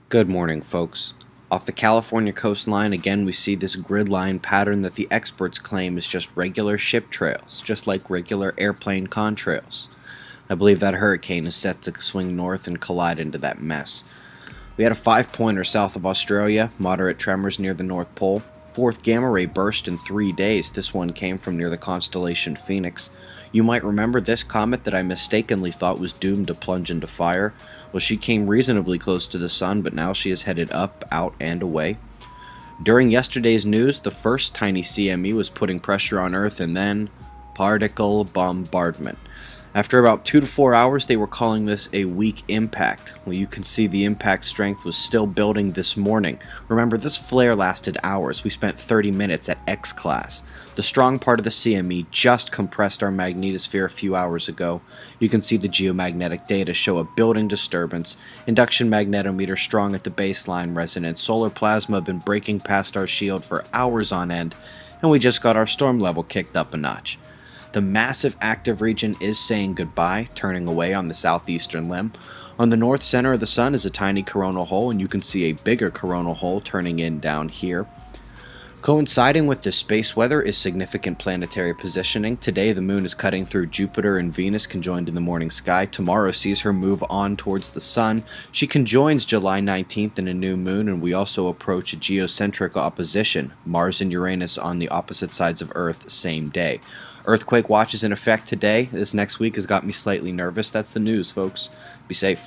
Good morning, folks. Off the California coastline, again, we see this grid line pattern that the experts claim is just regular ship trails, just like regular airplane contrails. I believe that hurricane is set to swing north and collide into that mess. We had a 5-pointer south of Australia, moderate tremors near the North Pole. Fourth gamma ray burst in 3 days. This one came from near the constellation Phoenix. You might remember this comet that I mistakenly thought was doomed to plunge into fire. Well, she came reasonably close to the sun, but now she is headed up, out, and away. During yesterday's news, the first tiny CME was putting pressure on Earth, and then particle bombardment. After about 2 to 4 hours, they were calling this a weak impact. Well, you can see the impact strength was still building this morning. Remember, this flare lasted hours. We spent 30 minutes at X class. The strong part of the CME just compressed our magnetosphere a few hours ago. You can see the geomagnetic data show a building disturbance. Induction magnetometer strong at the baseline resonance. Solar plasma been breaking past our shield for hours on end, and we just got our storm level kicked up a notch. The massive active region is saying goodbye, turning away on the southeastern limb. On the north center of the sun is a tiny coronal hole, and you can see a bigger coronal hole turning in down here. Coinciding with the space weather is significant planetary positioning. Today the moon is cutting through Jupiter and Venus conjoined in the morning sky. Tomorrow sees her move on towards the sun. She conjoins July 19th in a new moon, and we also approach a geocentric opposition, Mars and Uranus on the opposite sides of Earth same day. Earthquake watch is in effect today. This next week has got me slightly nervous. That's the news, folks. Be safe.